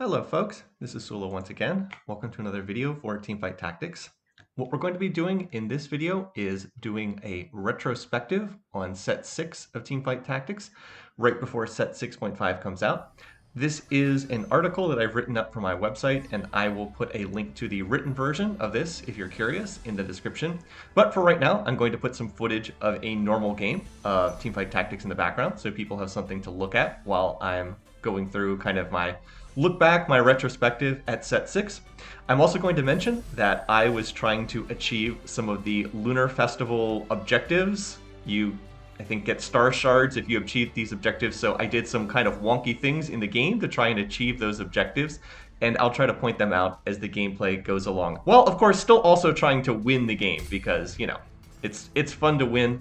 Hello folks, this is Sula once again. Welcome to another video for Teamfight Tactics. What we're going to be doing in this video is doing a retrospective on set 6 of Teamfight Tactics right before set 6.5 comes out. This is an article that I've written up for my website, and I will put a link to the written version of this if you're curious in the description. But for right now, I'm going to put some footage of a normal game of Teamfight Tactics in the background so people have something to look at while I'm going through kind of my look back, my retrospective at set 6. I'm also going to mention that I was trying to achieve some of the Lunar Festival objectives. You, I think, get star shards if you achieve these objectives, so I did some kind of wonky things in the game to try and achieve those objectives, and I'll try to point them out as the gameplay goes along. Well, of course, still also trying to win the game, because, you know, it's fun to win,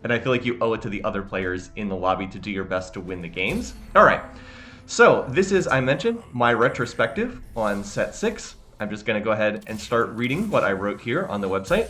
and I feel like you owe it to the other players in the lobby to do your best to win the games. Alright. So this is, I mentioned, my retrospective on set 6. I'm just going to go ahead and start reading what I wrote here on the website.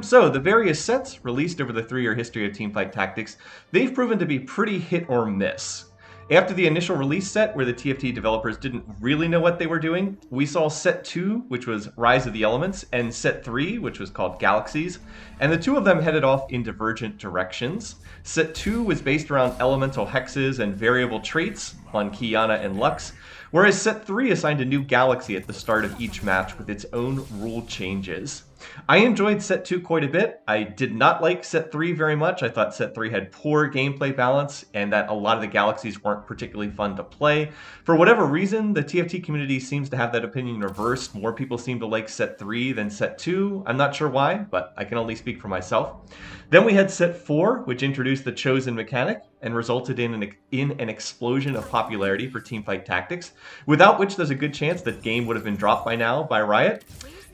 So the various sets released over the 3-year history of Teamfight Tactics, they've proven to be pretty hit or miss. After the initial release set, where the TFT developers didn't really know what they were doing, we saw set 2, which was Rise of the Elements, and set 3, which was called Galaxies, and the two of them headed off in divergent directions. Set 2 was based around elemental hexes and variable traits on Jana and Lux, whereas set 3 assigned a new galaxy at the start of each match with its own rule changes. I enjoyed set 2 quite a bit. I did not like set 3 very much. I thought set 3 had poor gameplay balance and that a lot of the galaxies weren't particularly fun to play. For whatever reason, the TFT community seems to have that opinion reversed. More people seem to like set 3 than set 2. I'm not sure why, but I can only speak for myself. Then we had set 4, which introduced the Chosen mechanic and resulted in an explosion of popularity for Teamfight Tactics, without which there's a good chance that game would have been dropped by now by Riot.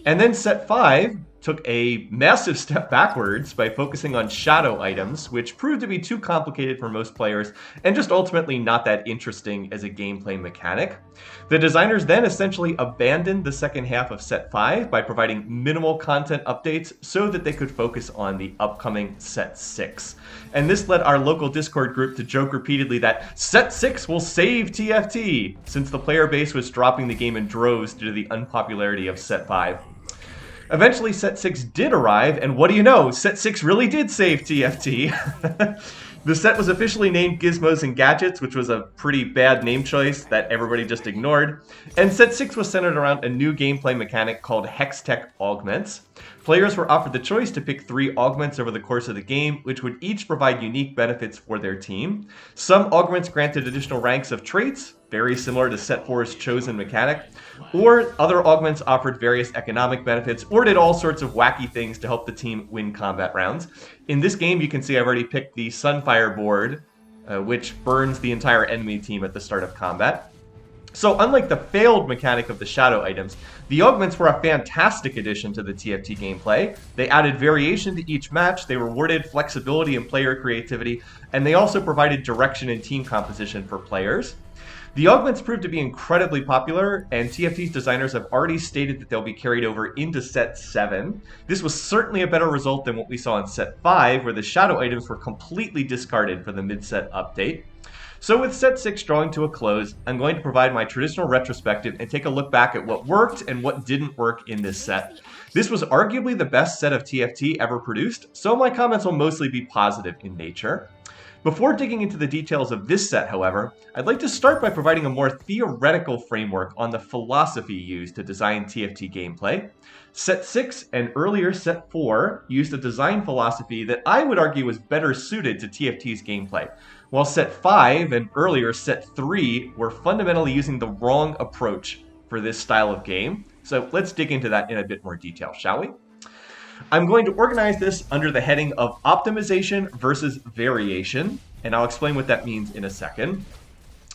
And then set 5 took a massive step backwards by focusing on shadow items, which proved to be too complicated for most players and just ultimately not that interesting as a gameplay mechanic. The designers then essentially abandoned the second half of set 5 by providing minimal content updates so that they could focus on the upcoming set 6. And this led our local Discord group to joke repeatedly that set 6 will save TFT, since the player base was dropping the game in droves due to the unpopularity of set 5. Eventually, set 6 did arrive, and what do you know? Set 6 really did save TFT. The set was officially named Gizmos and Gadgets, which was a pretty bad name choice that everybody just ignored. And set 6 was centered around a new gameplay mechanic called Hextech Augments. Players were offered the choice to pick 3 augments over the course of the game, which would each provide unique benefits for their team. Some augments granted additional ranks of traits, very similar to set 4's Chosen mechanic, or other augments offered various economic benefits, or did all sorts of wacky things to help the team win combat rounds. In this game, you can see I've already picked the Sunfire board, which burns the entire enemy team at the start of combat. So unlike the failed mechanic of the shadow items, the augments were a fantastic addition to the TFT gameplay. They added variation to each match, they rewarded flexibility and player creativity, and they also provided direction and team composition for players. The augments proved to be incredibly popular, and TFT's designers have already stated that they'll be carried over into set 7. This was certainly a better result than what we saw in set 5, where the shadow items were completely discarded for the mid-set update. So with set 6 drawing to a close, I'm going to provide my traditional retrospective and take a look back at what worked and what didn't work in this set. This was arguably the best set of TFT ever produced, so my comments will mostly be positive in nature. Before digging into the details of this set, however, I'd like to start by providing a more theoretical framework on the philosophy used to design TFT gameplay. Set 6 and earlier set 4 used a design philosophy that I would argue was better suited to TFT's gameplay, while set 5 and earlier set 3 were fundamentally using the wrong approach for this style of game. So let's dig into that in a bit more detail, shall we? I'm going to organize this under the heading of optimization versus variation, and I'll explain what that means in a second.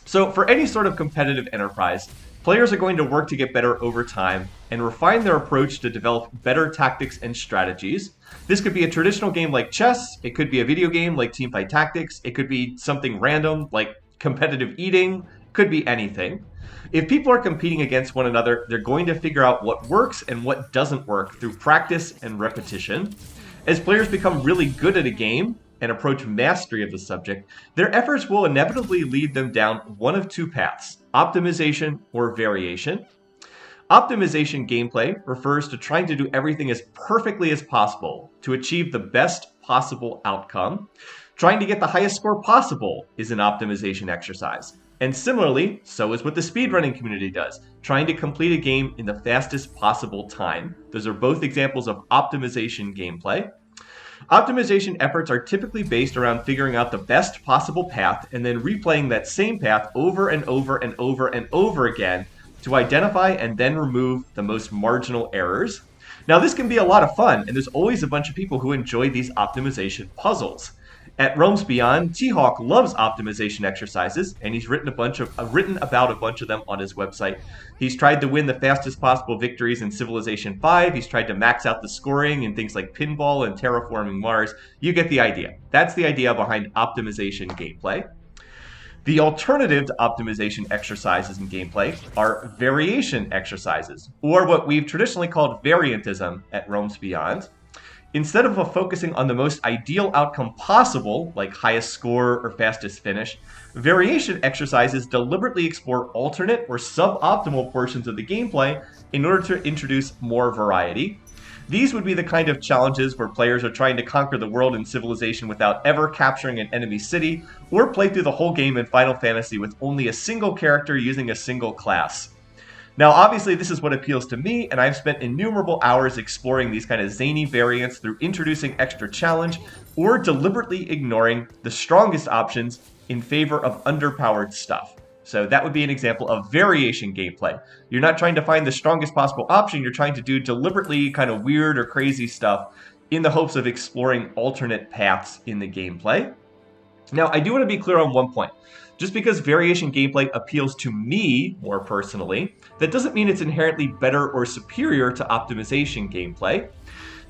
So for any sort of competitive enterprise, players are going to work to get better over time and refine their approach to develop better tactics and strategies. This could be a traditional game like chess, it could be a video game like Teamfight Tactics, it could be something random like competitive eating, could be anything. If people are competing against one another, they're going to figure out what works and what doesn't work through practice and repetition. As players become really good at a game, and approach mastery of the subject, their efforts will inevitably lead them down one of two paths: optimization or variation. Optimization gameplay refers to trying to do everything as perfectly as possible to achieve the best possible outcome. Trying to get the highest score possible is an optimization exercise. And similarly, so is what the speedrunning community does, trying to complete a game in the fastest possible time. Those are both examples of optimization gameplay. Optimization efforts are typically based around figuring out the best possible path and then replaying that same path over and over and over and over again to identify and then remove the most marginal errors. Now, this can be a lot of fun, and there's always a bunch of people who enjoy these optimization puzzles. At Realms Beyond, T-Hawk loves optimization exercises, and he's written about a bunch of them on his website. He's tried to win the fastest possible victories in Civilization 5. He's tried to max out the scoring in things like pinball and terraforming Mars. You get the idea. That's the idea behind optimization gameplay. The alternative to optimization exercises in gameplay are variation exercises, or what we've traditionally called variantism at Realms Beyond. Instead of focusing on the most ideal outcome possible, like highest score or fastest finish, variation exercises deliberately explore alternate or suboptimal portions of the gameplay in order to introduce more variety. These would be the kind of challenges where players are trying to conquer the world in Civilization without ever capturing an enemy city, or play through the whole game in Final Fantasy with only a single character using a single class. Now, obviously, this is what appeals to me, and I've spent innumerable hours exploring these kind of zany variants through introducing extra challenge or deliberately ignoring the strongest options in favor of underpowered stuff. So that would be an example of variation gameplay. You're not trying to find the strongest possible option, you're trying to do deliberately kind of weird or crazy stuff in the hopes of exploring alternate paths in the gameplay. Now, I do want to be clear on one point. Just because variation gameplay appeals to me more personally, that doesn't mean it's inherently better or superior to optimization gameplay.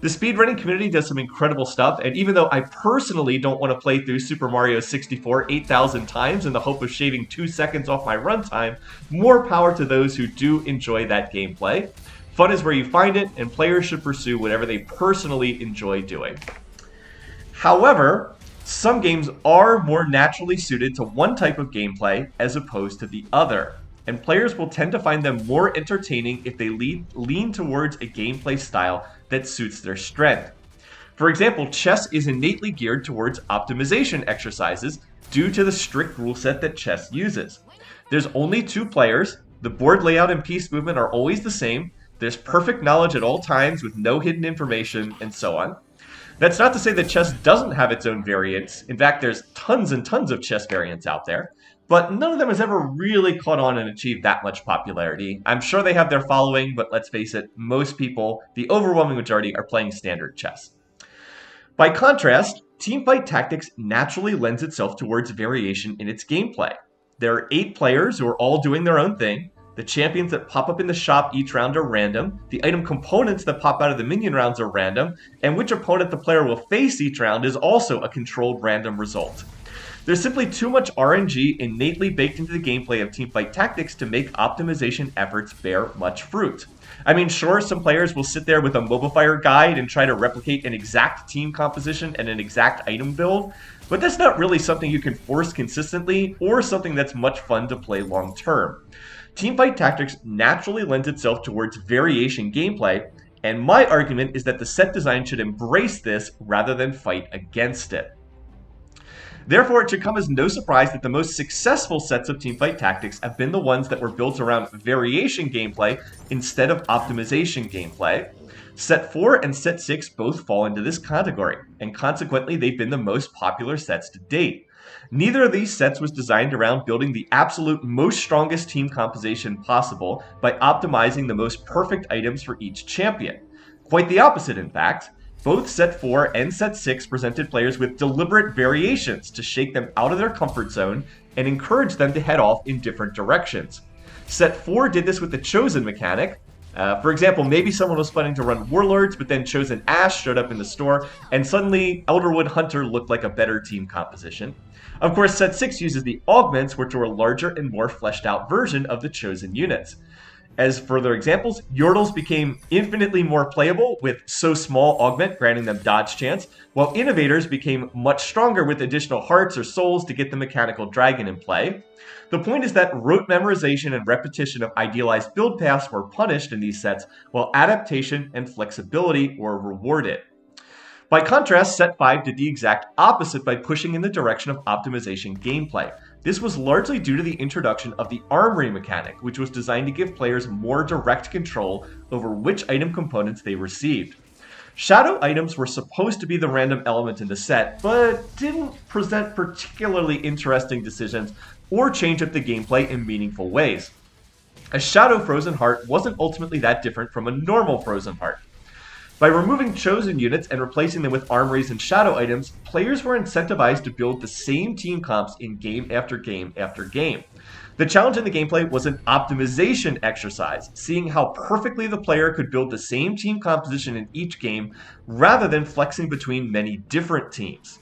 The speedrunning community does some incredible stuff, and even though I personally don't want to play through Super Mario 64 8,000 times in the hope of shaving 2 seconds off my runtime, more power to those who do enjoy that gameplay. Fun is where you find it, and players should pursue whatever they personally enjoy doing. However, some games are more naturally suited to one type of gameplay as opposed to the other, and players will tend to find them more entertaining if they lean towards a gameplay style that suits their strength. For example, chess is innately geared towards optimization exercises due to the strict rule set that chess uses. There's only 2 players, the board layout and piece movement are always the same, there's perfect knowledge at all times with no hidden information, and so on. That's not to say that chess doesn't have its own variants. In fact, there's tons and tons of chess variants out there, but none of them has ever really caught on and achieved that much popularity. I'm sure they have their following, but let's face it, most people, the overwhelming majority, are playing standard chess. By contrast, Teamfight Tactics naturally lends itself towards variation in its gameplay. There are 8 players who are all doing their own thing. The champions that pop up in the shop each round are random, the item components that pop out of the minion rounds are random, and which opponent the player will face each round is also a controlled random result. There's simply too much RNG innately baked into the gameplay of Teamfight Tactics to make optimization efforts bear much fruit. I mean, sure, some players will sit there with a Mobifier guide and try to replicate an exact team composition and an exact item build, but that's not really something you can force consistently or something that's much fun to play long term. Teamfight Tactics naturally lends itself towards variation gameplay, and my argument is that the set design should embrace this rather than fight against it. Therefore, it should come as no surprise that the most successful sets of Teamfight Tactics have been the ones that were built around variation gameplay instead of optimization gameplay. Set 4 and Set 6 both fall into this category, and consequently they've been the most popular sets to date. Neither of these sets was designed around building the absolute most strongest team composition possible by optimizing the most perfect items for each champion. Quite the opposite, in fact. Both Set 4 and Set 6 presented players with deliberate variations to shake them out of their comfort zone and encourage them to head off in different directions. Set 4 did this with the Chosen mechanic. For example, maybe someone was planning to run Warlords, but then Chosen Ash showed up in the store, and suddenly Elderwood Hunter looked like a better team composition. Of course, Set 6 uses the Augments, which are a larger and more fleshed out version of the Chosen units. As further examples, Yordles became infinitely more playable with So Small Augment, granting them dodge chance, while Innovators became much stronger with additional hearts or souls to get the mechanical dragon in play. The point is that rote memorization and repetition of idealized build paths were punished in these sets, while adaptation and flexibility were rewarded. By contrast, Set 5 did the exact opposite by pushing in the direction of optimization gameplay. This was largely due to the introduction of the Armory mechanic, which was designed to give players more direct control over which item components they received. Shadow items were supposed to be the random element in the set, but didn't present particularly interesting decisions or change up the gameplay in meaningful ways. A Shadow Frozen Heart wasn't ultimately that different from a normal Frozen Heart. By removing chosen units and replacing them with armories and shadow items, players were incentivized to build the same team comps in game after game after game. The challenge in the gameplay was an optimization exercise, seeing how perfectly the player could build the same team composition in each game rather than flexing between many different teams.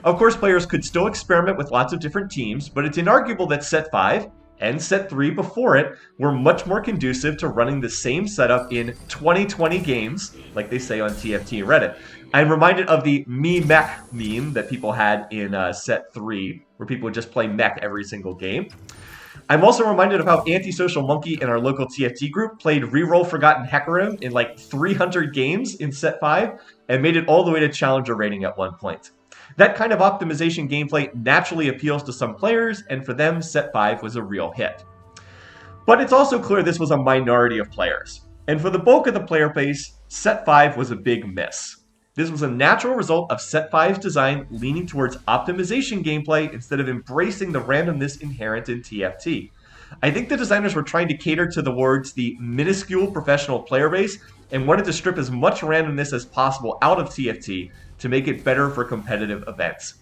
Of course, players could still experiment with lots of different teams, but it's inarguable that Set 5 and Set 3 before it were much more conducive to running the same setup in 2020 games, like they say on TFT Reddit. I'm reminded of the Me Mech meme that people had in Set 3, where people would just play mech every single game. I'm also reminded of how Antisocial Monkey in our local TFT group played Reroll Forgotten Hecarim in like 300 games in Set 5 and made it all the way to Challenger rating at one point. That kind of optimization gameplay naturally appeals to some players, and for them, Set 5 was a real hit. But it's also clear this was a minority of players. And for the bulk of the player base, Set 5 was a big miss. This was a natural result of Set 5's design leaning towards optimization gameplay instead of embracing the randomness inherent in TFT. I think the designers were trying to cater towards the minuscule professional player base and wanted to strip as much randomness as possible out of TFT to make it better for competitive events.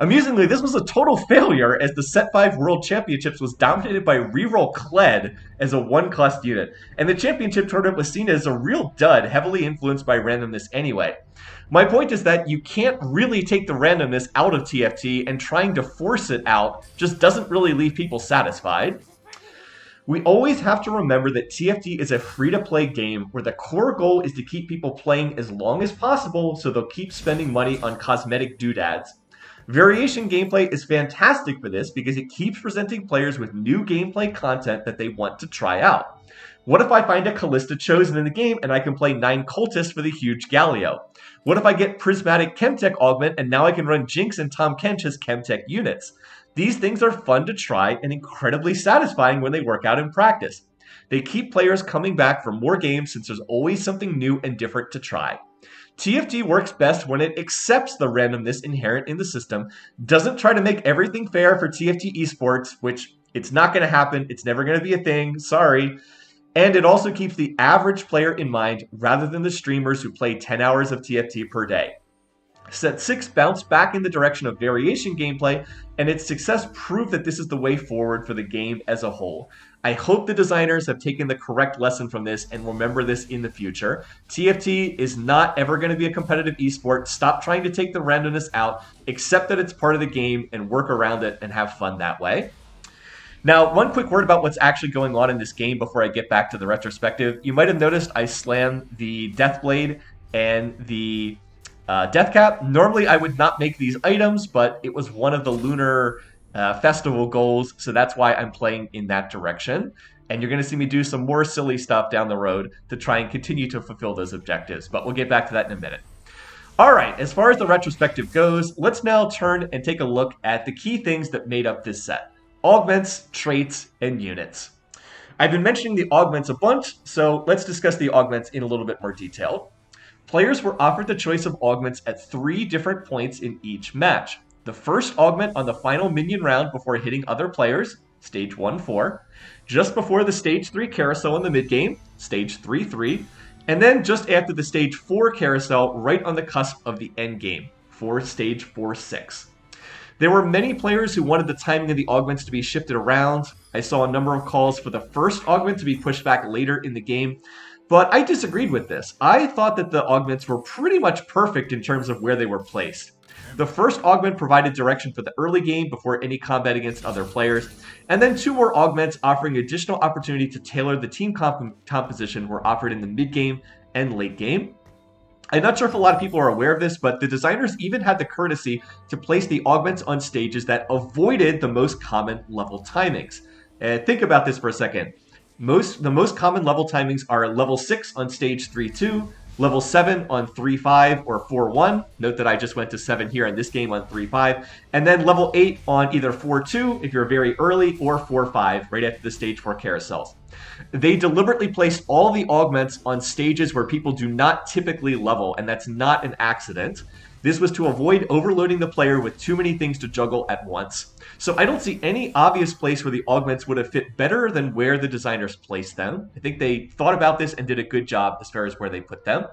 Amusingly, this was a total failure as the Set 5 World Championships was dominated by Reroll Kled as a one-cost unit, and the championship tournament was seen as a real dud, heavily influenced by randomness anyway. My point is that you can't really take the randomness out of TFT, and trying to force it out just doesn't really leave people satisfied. We always have to remember that TFT is a free-to-play game where the core goal is to keep people playing as long as possible so they'll keep spending money on cosmetic doodads. Variation gameplay is fantastic for this because it keeps presenting players with new gameplay content that they want to try out. What if I find a Callista chosen in the game and I can play 9 cultists for the huge Galio? What if I get Prismatic Chemtech Augment and now I can run Jinx and Tom Kench as Chemtech units? These things are fun to try and incredibly satisfying when they work out in practice. They keep players coming back for more games since there's always something new and different to try. TFT works best when it accepts the randomness inherent in the system, doesn't try to make everything fair for TFT esports, which it's not going to happen, it's never going to be a thing, sorry. And it also keeps the average player in mind rather than the streamers who play 10 hours of TFT per day. Set 6 bounced back in the direction of variation gameplay, and its success proved that this is the way forward for the game as a whole. I hope the designers have taken the correct lesson from this and remember this in the future. TFT is not ever going to be a competitive esport. Stop trying to take the randomness out, accept that it's part of the game, and work around it and have fun that way. Now, one quick word about what's actually going on in this game before I get back to the retrospective. You might have noticed I slammed the Deathblade and the Death Cap. Normally, I would not make these items, but it was one of the Lunar festival goals, so that's why I'm playing in that direction. And you're going to see me do some more silly stuff down the road to try and continue to fulfill those objectives, but we'll get back to that in a minute. All right, as far as the retrospective goes, let's now turn and take a look at the key things that made up this set. Augments, traits, and units. I've been mentioning the augments a bunch, so let's discuss the augments in a little bit more detail. Players were offered the choice of augments at 3 different points in each match. The first augment on the final minion round before hitting other players, stage 1-4, just before the stage 3 carousel in the mid-game, stage 3-3, and then just after the stage 4 carousel right on the cusp of the end game, for stage 4-6. There were many players who wanted the timing of the augments to be shifted around. I saw a number of calls for the first augment to be pushed back later in the game, but I disagreed with this. I thought that the augments were pretty much perfect in terms of where they were placed. The first augment provided direction for the early game before any combat against other players, and then 2 more augments offering additional opportunity to tailor the team composition were offered in the mid-game and late game. I'm not sure if a lot of people are aware of this, but the designers even had the courtesy to place the augments on stages that avoided the most common level timings. Think about this for a second. The most common level timings are level 6 on stage 3-2, level 7 on 3-5 or 4-1. Note that I just went to 7 here in this game on 3-5. And then level 8 on either 4-2 if you're very early, or 4-5 right after the stage 4 carousels. They deliberately placed all the augments on stages where people do not typically level, and that's not an accident. This was to avoid overloading the player with too many things to juggle at once. So I don't see any obvious place where the augments would have fit better than where the designers placed them. I think they thought about this and did a good job as far as where they put them.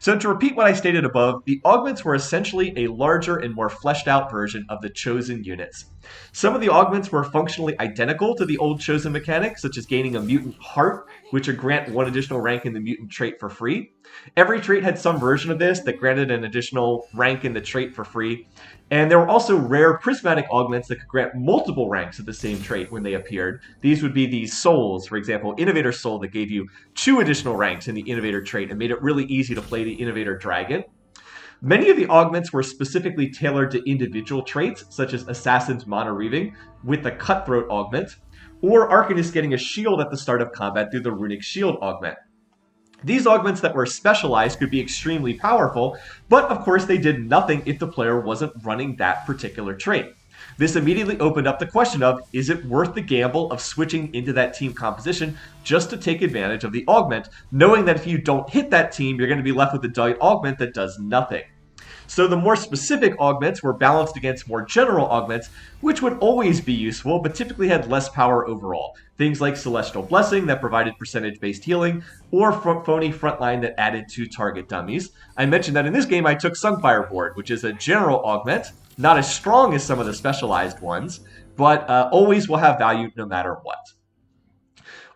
So to repeat what I stated above, the augments were essentially a larger and more fleshed out version of the chosen units. Some of the augments were functionally identical to the old chosen mechanics, such as gaining a mutant heart, which would grant 1 additional rank in the mutant trait for free. Every trait had some version of this that granted an additional rank in the trait for free. And there were also rare prismatic augments that could grant multiple ranks of the same trait when they appeared. These would be these souls, for example, Innovator Soul, that gave you 2 additional ranks in the Innovator trait and made it really easy to play the Innovator Dragon. Many of the augments were specifically tailored to individual traits, such as Assassin's Mono-Reaving with the Cutthroat augment, or Arcanist getting a shield at the start of combat through the Runic Shield augment. These augments that were specialized could be extremely powerful, but of course they did nothing if the player wasn't running that particular trait. This immediately opened up the question of, is it worth the gamble of switching into that team composition just to take advantage of the augment, knowing that if you don't hit that team, you're going to be left with a diet augment that does nothing. So the more specific augments were balanced against more general augments, which would always be useful, but typically had less power overall. Things like Celestial Blessing that provided percentage-based healing, or Phony Frontline that added 2 target dummies. I mentioned that in this game I took Sunfire Board, which is a general augment, not as strong as some of the specialized ones, but always will have value no matter what.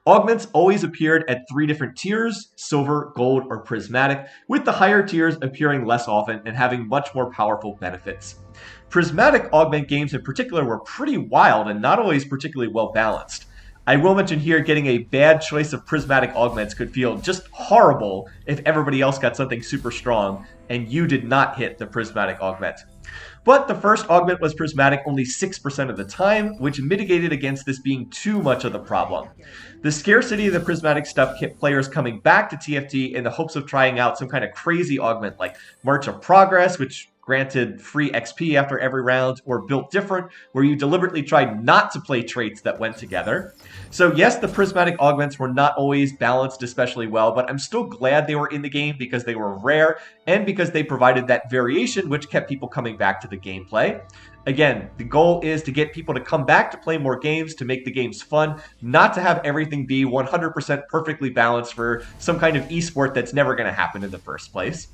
Augments always appeared at 3 different tiers: silver, gold, or prismatic, with the higher tiers appearing less often and having much more powerful benefits. Prismatic augment games in particular were pretty wild and not always particularly well balanced. I will mention here, getting a bad choice of prismatic augments could feel just horrible if everybody else got something super strong and you did not hit the prismatic augment. But the first augment was prismatic only 6% of the time, which mitigated against this being too much of the problem. The scarcity of the prismatic stuff kept players coming back to TFT in the hopes of trying out some kind of crazy augment like March of Progress, which granted free XP after every round, or Built Different, where you deliberately tried not to play traits that went together. So yes, the prismatic augments were not always balanced especially well, but I'm still glad they were in the game because they were rare and because they provided that variation which kept people coming back to the gameplay. Again, the goal is to get people to come back to play more games, to make the games fun, not to have everything be 100% perfectly balanced for some kind of esport that's never going to happen in the first place.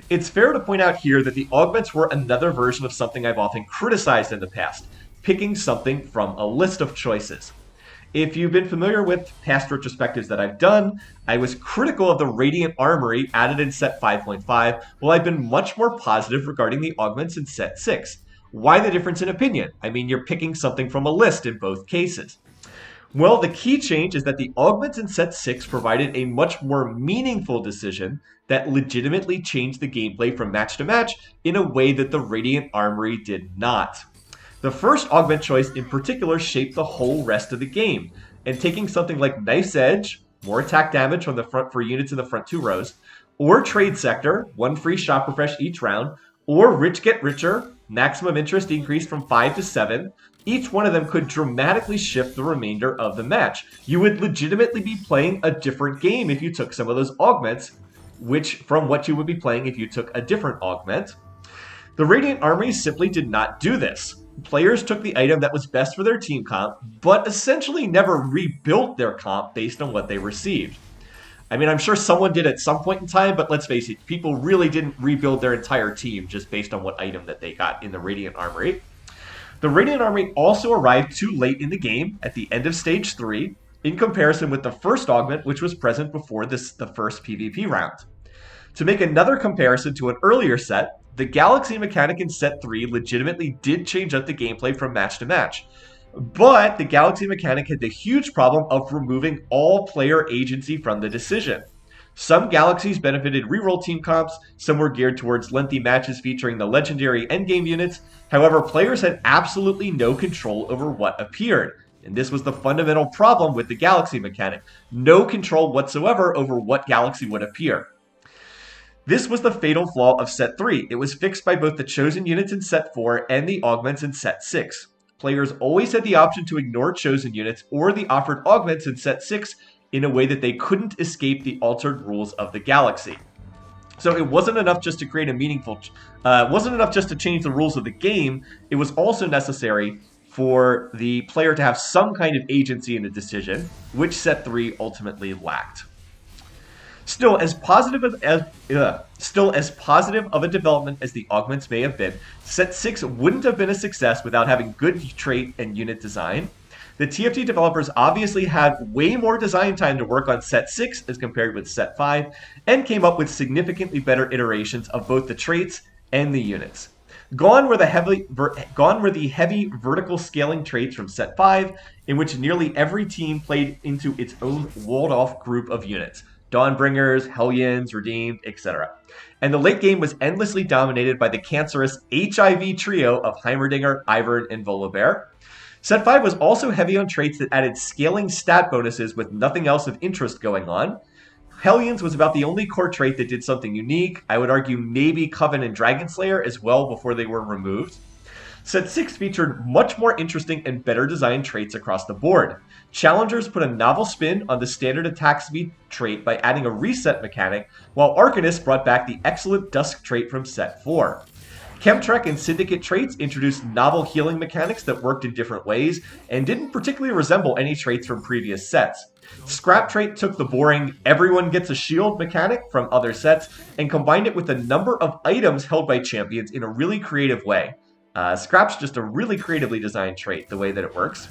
It's fair to point out here that the augments were another version of something I've often criticized in the past: picking something from a list of choices. If you've been familiar with past retrospectives that I've done, I was critical of the Radiant Armory added in set 5.5, while I've been much more positive regarding the augments in set 6. Why the difference in opinion? I mean, you're picking something from a list in both cases. Well, the key change is that the augments in set 6 provided a much more meaningful decision that legitimately changed the gameplay from match to match in a way that the Radiant Armory did not. The first augment choice in particular shaped the whole rest of the game, and taking something like Knife's Edge, more attack damage from the front for units in the front 2 rows, or Trade Sector, 1 free shop refresh each round, or Rich Get Richer, maximum interest increased from 5 to 7, each one of them could dramatically shift the remainder of the match. You would legitimately be playing a different game if you took some of those augments, from what you would be playing if you took a different augment. The Radiant Army simply did not do this. Players took the item that was best for their team comp, but essentially never rebuilt their comp based on what they received. I mean, I'm sure someone did at some point in time, but let's face it, people really didn't rebuild their entire team just based on what item that they got in the Radiant Armory. The Radiant Army also arrived too late in the game, at the end of Stage 3, in comparison with the first augment, which was present before the first PvP round. To make another comparison to an earlier set, the Galaxy mechanic in set 3 legitimately did change up the gameplay from match to match. But the Galaxy mechanic had the huge problem of removing all player agency from the decision. Some galaxies benefited reroll team comps, some were geared towards lengthy matches featuring the legendary endgame units. However, players had absolutely no control over what appeared. And this was the fundamental problem with the galaxy mechanic. No control whatsoever over what galaxy would appear. This was the fatal flaw of set 3. It was fixed by both the chosen units in set 4 and the augments in set 6. Players always had the option to ignore chosen units or the offered augments in set 6 in a way that they couldn't escape the altered rules of the galaxy. So it wasn't enough just to create a meaningful, wasn't enough just to change the rules of the game. It was also necessary for the player to have some kind of agency in a decision, which set 3 ultimately lacked. Still, as positive of a development as the augments may have been, set 6 wouldn't have been a success without having good trait and unit design. The TFT developers obviously had way more design time to work on set 6 as compared with set 5, and came up with significantly better iterations of both the traits and the units. Gone were the heavy vertical scaling traits from set 5, in which nearly every team played into its own walled-off group of units. Dawnbringers, Hellions, Redeemed, etc. And the late game was endlessly dominated by the cancerous HIV trio of Heimerdinger, Ivern, and Volibear. Set 5 was also heavy on traits that added scaling stat bonuses with nothing else of interest going on. Hellions was about the only core trait that did something unique. I would argue maybe Coven and Dragonslayer as well before they were removed. Set 6 featured much more interesting and better designed traits across the board. Challengers put a novel spin on the standard attack speed trait by adding a reset mechanic, while Arcanists brought back the excellent Dusk trait from set 4. Chemtrek and Syndicate traits introduced novel healing mechanics that worked in different ways and didn't particularly resemble any traits from previous sets. Scrap trait took the boring everyone gets a shield mechanic from other sets and combined it with a number of items held by champions in a really creative way. Scrap's just a really creatively designed trait, the way that it works.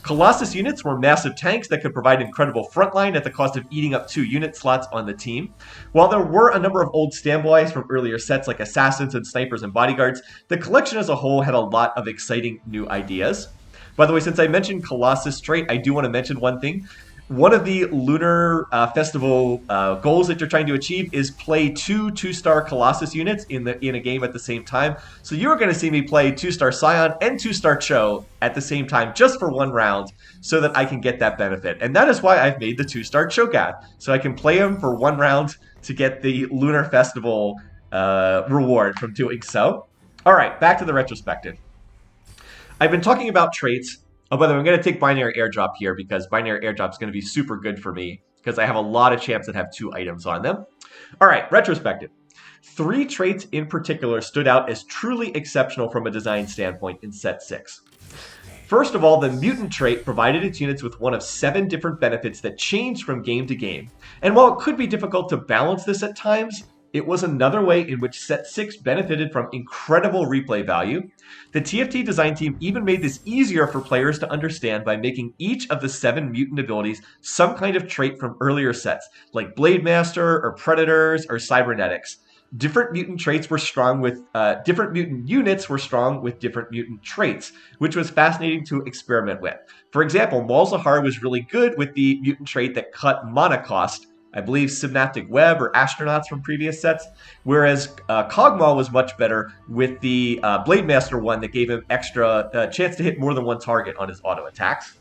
Colossus units were massive tanks that could provide incredible frontline at the cost of eating up 2 unit slots on the team. While there were a number of old standbys from earlier sets like assassins and snipers and bodyguards, the collection as a whole had a lot of exciting new ideas. By the way, since I mentioned Colossus trait, I do want to mention one thing. One of the Lunar Festival goals that you're trying to achieve is play 2 2-star Colossus units in a game at the same time. So you're going to see me play 2-star Scion and 2-star Cho at the same time just for one round so that I can get that benefit. And that is why I've made the 2-star Cho'Gath. So I can play him for one round to get the Lunar Festival reward from doing so. All right, back to the retrospective. I've been talking about traits. Oh, by the way, I'm going to take Binary Airdrop here because Binary Airdrop is going to be super good for me because I have a lot of champs that have 2 items on them. All right, retrospective. 3 traits in particular stood out as truly exceptional from a design standpoint in set 6. First of all, the Mutant Trait provided its units with one of 7 different benefits that changed from game to game. And while it could be difficult to balance this at times, it was another way in which set 6 benefited from incredible replay value. The TFT design team even made this easier for players to understand by making each of the 7 mutant abilities some kind of trait from earlier sets, like Blade Master or Predators or Cybernetics. Different mutant traits were strong with, different mutant units were strong with different mutant traits, which was fascinating to experiment with. For example, Malzahar was really good with the mutant trait that cut mana cost, I believe Synaptic Web or Astronauts from previous sets, whereas Kog'Maw was much better with the Blade Master one that gave him extra chance to hit more than one target on his auto attacks.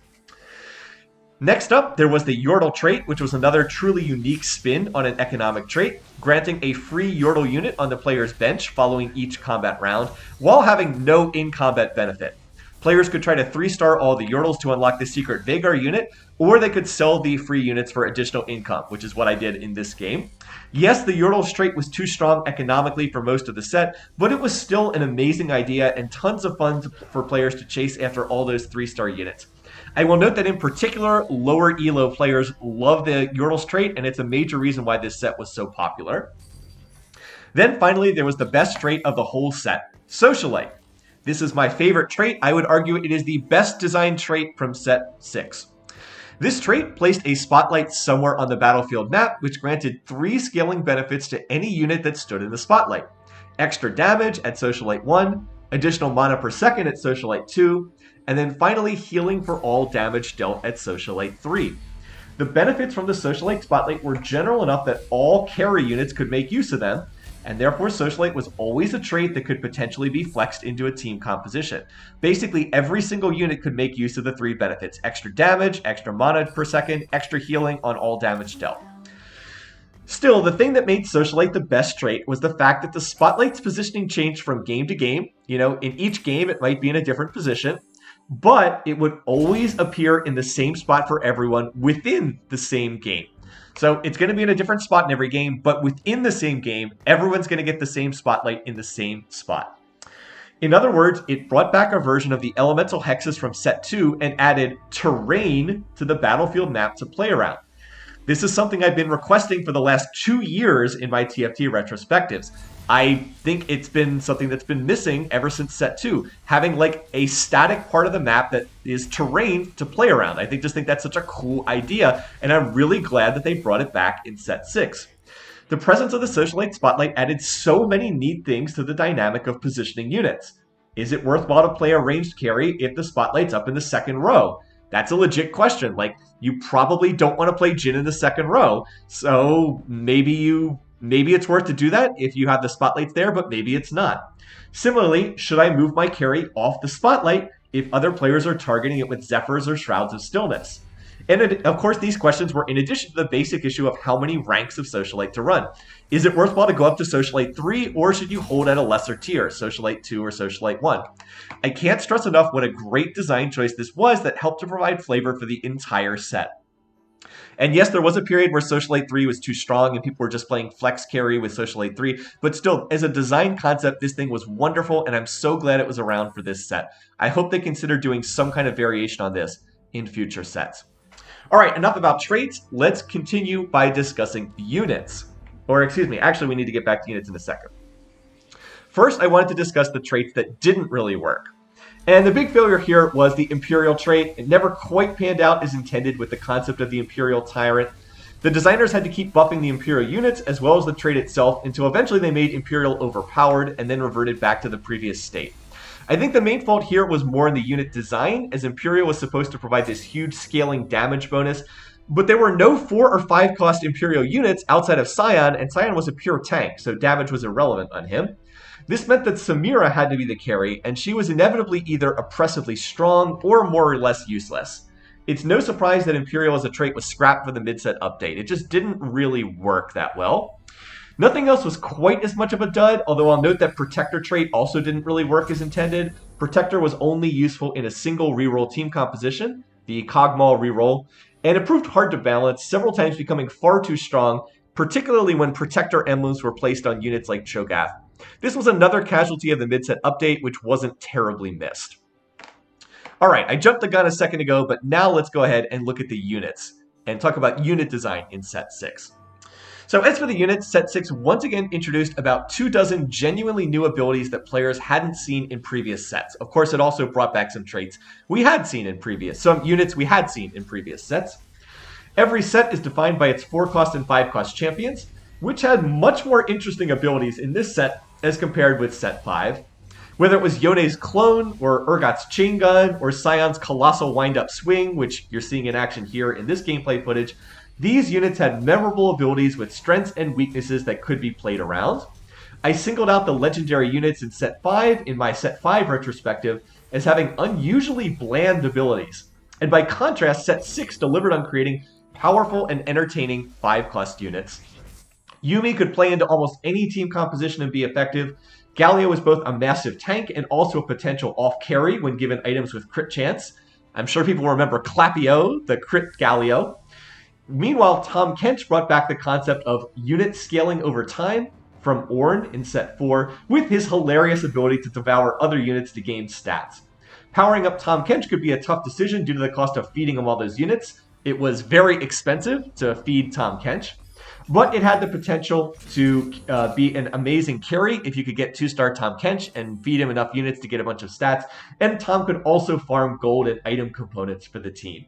Next up, there was the Yordle trait, which was another truly unique spin on an economic trait, granting a free Yordle unit on the player's bench following each combat round, while having no in-combat benefit. Players could try to 3-star all the Yordles to unlock the secret Vagar unit, or they could sell the free units for additional income, which is what I did in this game. Yes, the Yordle trait was too strong economically for most of the set, but it was still an amazing idea and tons of fun for players to chase after all those 3-star units. I will note that in particular, lower ELO players love the Yordle's trait, and it's a major reason why this set was so popular. Then finally, there was the best trait of the whole set, Socialite. This is my favorite trait. I would argue it is the best designed trait from set 6. This trait placed a spotlight somewhere on the battlefield map, which granted 3 scaling benefits to any unit that stood in the spotlight. extra damage at Socialite 1, additional mana per second at Socialite 2, and then finally healing for all damage dealt at Socialite 3. The benefits from the Socialite Spotlight were general enough that all carry units could make use of them, and therefore Socialite was always a trait that could potentially be flexed into a team composition. Basically, every single unit could make use of the 3 benefits: extra damage, extra mana per second, extra healing on all damage dealt. Still, the thing that made Socialite the best trait was the fact that the Spotlight's positioning changed from game to game. In each game it might be in a different position, but it would always appear in the same spot for everyone within the same game. So it's going to be in a different spot in every game, but within the same game, everyone's going to get the same spotlight in the same spot. In other words, it brought back a version of the elemental hexes from set 2 and added terrain to the battlefield map to play around. This is something I've been requesting for the last 2 years in my TFT retrospectives. I think it's been something that's been missing ever since set 2, having like a static part of the map that is terrain to play around. I just think that's such a cool idea, and I'm really glad that they brought it back in set 6. The presence of the Socialite Spotlight added so many neat things to the dynamic of positioning units. Is it worthwhile to play a ranged carry if the Spotlight's up in the second row? That's a legit question. Like, you probably don't want to play Jin in the second row, so maybe it's worth to do that if you have the spotlights there, but maybe it's not. Similarly, should I move my carry off the spotlight if other players are targeting it with Zephyrs or Shrouds of Stillness? And of course, these questions were in addition to the basic issue of how many ranks of Socialite to run. Is it worthwhile to go up to Socialite 3, or should you hold at a lesser tier, Socialite 2 or Socialite 1? I can't stress enough what a great design choice this was that helped to provide flavor for the entire set. And yes, there was a period where Socialite 3 was too strong and people were just playing flex carry with Socialite 3, but still, as a design concept, this thing was wonderful, and I'm so glad it was around for this set. I hope they consider doing some kind of variation on this in future sets. All right, enough about traits. Let's continue by discussing units. Or excuse me, actually we need to get back to units in a second. First, I wanted to discuss the traits that didn't really work. And the big failure here was the Imperial trait. It never quite panned out as intended with the concept of the Imperial Tyrant. The designers had to keep buffing the Imperial units as well as the trait itself until eventually they made Imperial overpowered and then reverted back to the previous state. I think the main fault here was more in the unit design, as Imperial was supposed to provide this huge scaling damage bonus, but there were no 4 or 5 cost Imperial units outside of Scion, and Scion was a pure tank, so damage was irrelevant on him. This meant that Samira had to be the carry, and she was inevitably either oppressively strong or more or less useless. It's no surprise that Imperial as a trait was scrapped for the mid-set update. It just didn't really work that well. Nothing else was quite as much of a dud, although I'll note that Protector trait also didn't really work as intended. Protector was only useful in a single reroll team composition, the Cogmal reroll, and it proved hard to balance, several times becoming far too strong, particularly when Protector emblems were placed on units like Cho'Gath. This was another casualty of the mid-set update, which wasn't terribly missed. Alright, I jumped the gun a second ago, but now let's go ahead and look at the units, and talk about unit design in Set 6. So as for the units, Set 6 once again introduced about 24 genuinely new abilities that players hadn't seen in previous sets. Of course, it also brought back some traits we had seen in some units we had seen in previous sets. Every set is defined by its 4-cost and 5-cost champions, which had much more interesting abilities in this set as compared with Set 5. Whether it was Yone's clone, or Urgot's chain gun, or Scion's colossal wind-up swing, which you're seeing in action here in this gameplay footage, these units had memorable abilities with strengths and weaknesses that could be played around. I singled out the legendary units in Set 5 in my Set 5 retrospective as having unusually bland abilities. And by contrast, Set 6 delivered on creating powerful and entertaining 5-cost units. Yumi could play into almost any team composition and be effective. Galio was both a massive tank and also a potential off-carry when given items with crit chance. I'm sure people remember Clapio, the crit Galio. Meanwhile, Tahm Kench brought back the concept of unit scaling over time from Ornn in Set 4 with his hilarious ability to devour other units to gain stats. Powering up Tahm Kench could be a tough decision due to the cost of feeding him all those units. It was very expensive to feed Tahm Kench, but it had the potential to be an amazing carry if you could get 2-star Tahm Kench and feed him enough units to get a bunch of stats, and Tahm could also farm gold and item components for the team.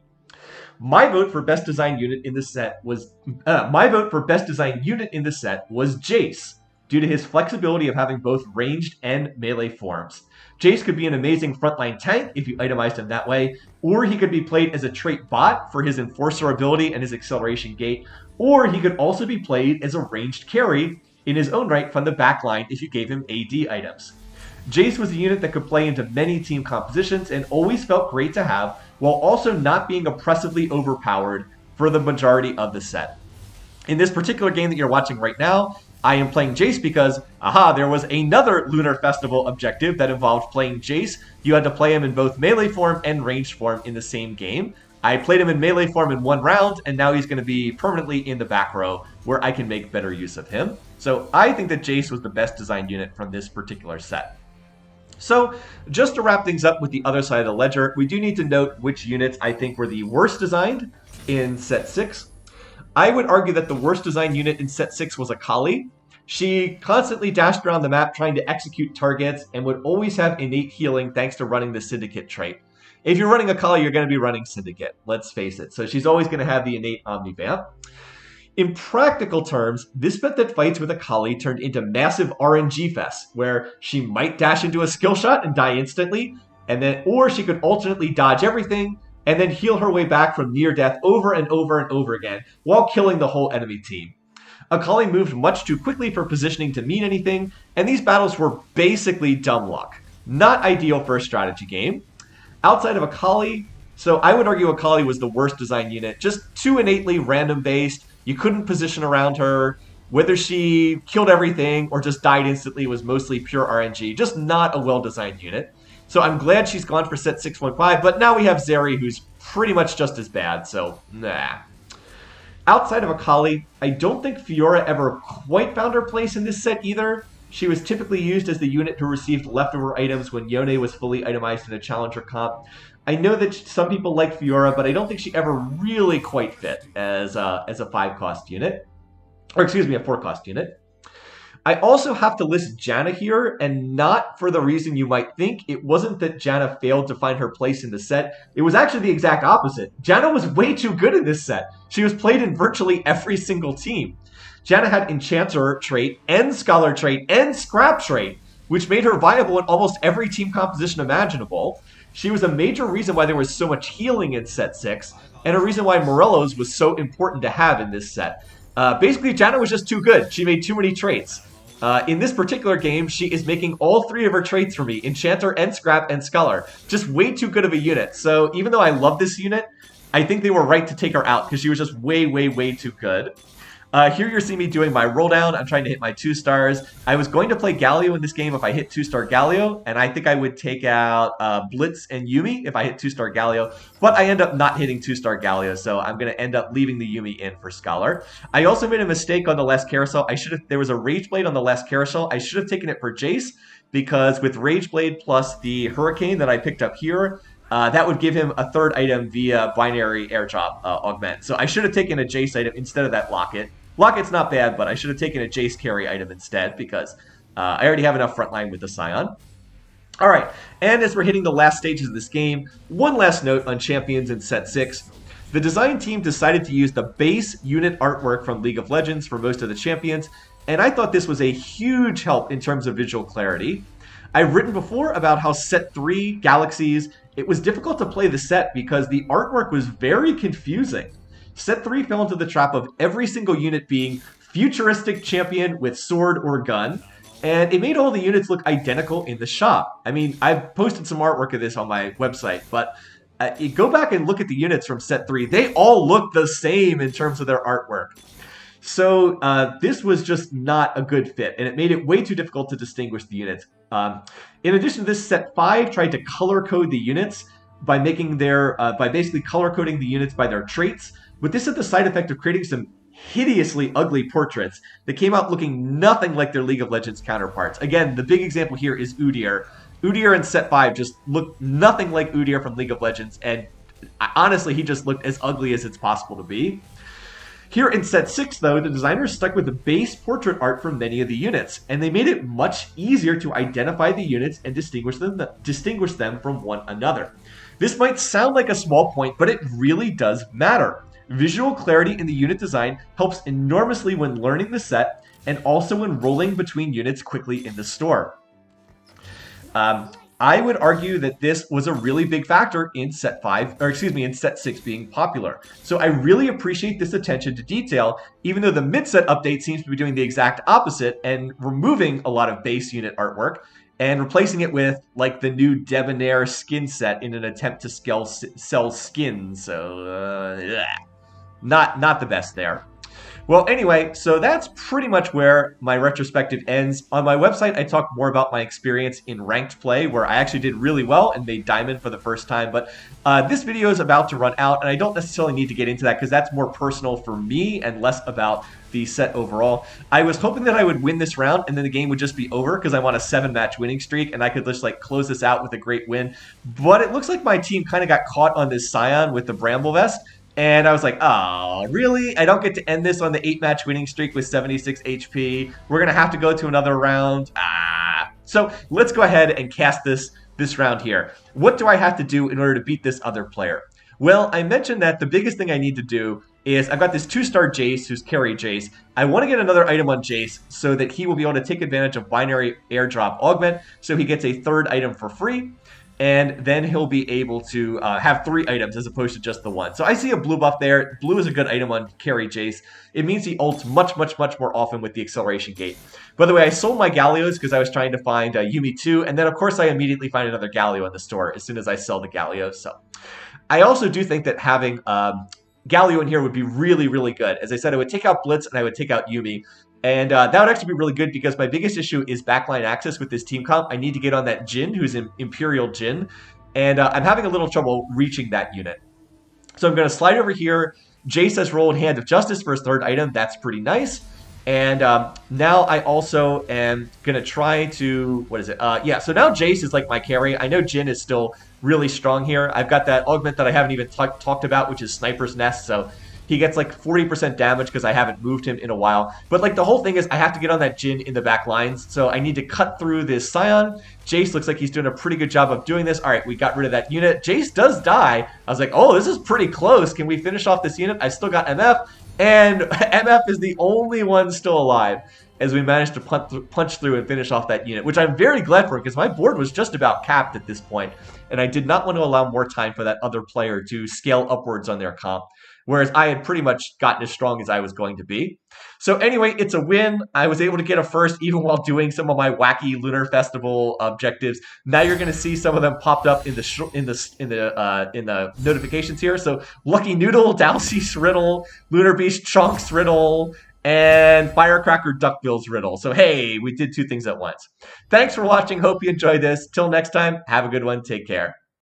My vote for best design unit in the set was Jace. due to his flexibility of having both ranged and melee forms. Jace could be an amazing frontline tank if you itemized him that way, or he could be played as a trait bot for his Enforcer ability and his acceleration gate, or he could also be played as a ranged carry in his own right from the backline if you gave him AD items. Jace was a unit that could play into many team compositions and always felt great to have, while also not being oppressively overpowered for the majority of the set. In this particular game that you're watching right now, I am playing Jace because, there was another Lunar Festival objective that involved playing Jace. You had to play him in both melee form and ranged form in the same game. I played him in melee form in one round, and now he's going to be permanently in the back row where I can make better use of him. So I think that Jace was the best designed unit from this particular set. So just to wrap things up with the other side of the ledger, we do need to note which units I think were the worst designed in set 6. I would argue that the worst designed unit in set 6 was Akali. She constantly dashed around the map trying to execute targets and would always have innate healing thanks to running the Syndicate trait. If you're running Akali, you're going to be running Syndicate, let's face it. So she's always going to have the innate Omni-Vamp. In practical terms, this meant that fights with Akali turned into massive RNG fests, where she might dash into a skill shot and die instantly, or she could alternately dodge everything, and then heal her way back from near death over and over and over again, while killing the whole enemy team. Akali moved much too quickly for positioning to mean anything, and these battles were basically dumb luck. Not ideal for a strategy game. Outside of Akali, so I would argue Akali was the worst designed unit, just too innately random based. You couldn't position around her. Whether she killed everything or just died instantly was mostly pure RNG. Just not a well-designed unit. So I'm glad she's gone for set 6.5, but now we have Zeri, who's pretty much just as bad, so nah. Outside of Akali, I don't think Fiora ever quite found her place in this set either. She was typically used as the unit who received leftover items when Yone was fully itemized in a challenger comp. I know that some people like Fiora, but I don't think she ever really quite fit as a 5-cost unit. Or excuse me, a 4-cost unit. I also have to list Jana here, and not for the reason you might think. It wasn't that Jana failed to find her place in the set. It was actually the exact opposite. Jana was way too good in this set. She was played in virtually every single team. Jana had Enchanter trait, and Scholar trait, and Scrap trait, which made her viable in almost every team composition imaginable. She was a major reason why there was so much healing in set 6, and a reason why Morelos was so important to have in this set. Basically, Jana was just too good. She made too many traits. In this particular game, she is making all 3 of her traits for me, Enchanter and Scrap and Scholar. Just way too good of a unit. So even though I love this unit, I think they were right to take her out because she was just way, way, way too good. Here you're seeing me doing my roll down. I'm trying to hit my 2 stars. I was going to play Galio in this game if I hit 2-star Galio, and I think I would take out Blitz and Yuumi if I hit 2-star Galio, but I end up not hitting 2-star Galio, so I'm going to end up leaving the Yuumi in for Scholar. I also made a mistake on the last carousel. There was a Rage Blade on the last carousel. I should have taken it for Jace, because with Rage Blade plus the Hurricane that I picked up here, that would give him a 3rd item via binary airdrop augment. So I should have taken a Jace item instead of that Locket. Locket's not bad, but I should have taken a Jace carry item instead because I already have enough frontline with the Scion. Alright, and as we're hitting the last stages of this game, one last note on champions in set 6. The design team decided to use the base unit artwork from League of Legends for most of the champions, and I thought this was a huge help in terms of visual clarity. I've written before about how set 3, Galaxies, it was difficult to play the set because the artwork was very confusing. Set 3 fell into the trap of every single unit being futuristic champion with sword or gun, and it made all the units look identical in the shop. I mean, I've posted some artwork of this on my website, but you go back and look at the units from set 3, they all look the same in terms of their artwork. So this was just not a good fit, and it made it way too difficult to distinguish the units. In addition to this, set 5 tried to color code the units by basically color coding the units by their traits, but this had the side effect of creating some hideously ugly portraits that came out looking nothing like their League of Legends counterparts. Again, the big example here is Udyr. Udyr in set 5 just looked nothing like Udyr from League of Legends, and honestly, he just looked as ugly as it's possible to be. Here in set 6, though, the designers stuck with the base portrait art for many of the units, and they made it much easier to identify the units and distinguish them from one another. This might sound like a small point, but it really does matter. Visual clarity in the unit design helps enormously when learning the set, and also enrolling between units quickly in the store. I would argue that this was a really big factor in set 5, or excuse me, in set 6 being popular. So I really appreciate this attention to detail, even though the mid-set update seems to be doing the exact opposite and removing a lot of base unit artwork and replacing it with like the new Debonair skin set in an attempt to sell skins. So not the best there. Well, anyway, so that's pretty much where my retrospective ends. On my website, I talk more about my experience in ranked play, where I actually did really well and made Diamond for the first time. But this video is about to run out, and I don't necessarily need to get into that because that's more personal for me and less about the set overall. I was hoping that I would win this round and then the game would just be over because I want a 7-match winning streak and I could just like close this out with a great win. But it looks like my team kind of got caught on this Scion with the Bramble Vest. And I was like, oh, really? I don't get to end this on the 8-match winning streak with 76 HP. We're going to have to go to another round. So let's go ahead and cast this round here. What do I have to do in order to beat this other player? Well, I mentioned that the biggest thing I need to do is I've got this 2-star Jace who's carry Jace. I want to get another item on Jace so that he will be able to take advantage of binary airdrop augment so he gets a 3rd item for free. And then he'll be able to have 3 items as opposed to just the 1. So I see a blue buff there. Blue is a good item on carry Jace. It means he ults much more often with the acceleration gate. By the way, I sold my Galios because I was trying to find Yuumi 2. And then, of course, I immediately find another Galio in the store as soon as I sell the Galios. So I also do think that having Galio in here would be really good. As I said, I would take out Blitz and I would take out Yuumi. And that would actually be really good because my biggest issue is backline access with this team comp. I need to get on that Jhin, who's in Imperial Jhin. And I'm having a little trouble reaching that unit. So I'm going to slide over here. Jace has rolled Hand of Justice for his 3rd item. That's pretty nice. And now I also am going to try to, what is it? Yeah, so now Jace is like my carry. I know Jhin is still really strong here. I've got that augment that I haven't even talked about, which is Sniper's Nest. So he gets like 40% damage because I haven't moved him in a while. But like the whole thing is I have to get on that Jhin in the back lines. So I need to cut through this Scion. Jace looks like he's doing a pretty good job of doing this. All right, we got rid of that unit. Jace does die. I was like, oh, this is pretty close. Can we finish off this unit? I still got MF. And MF is the only one still alive as we managed to punch through and finish off that unit, which I'm very glad for because my board was just about capped at this point, and I did not want to allow more time for that other player to scale upwards on their comp, whereas I had pretty much gotten as strong as I was going to be. So anyway, it's a win. I was able to get a first even while doing some of my wacky Lunar Festival objectives. Now you're going to see some of them popped up in the notifications here. So Lucky Noodle, Dalcy's Riddle, Lunar Beast Chunks Riddle, and Firecracker Duckbill's Riddle. So hey, we did 2 things at once. Thanks for watching. Hope you enjoyed this. Till next time, have a good one. Take care.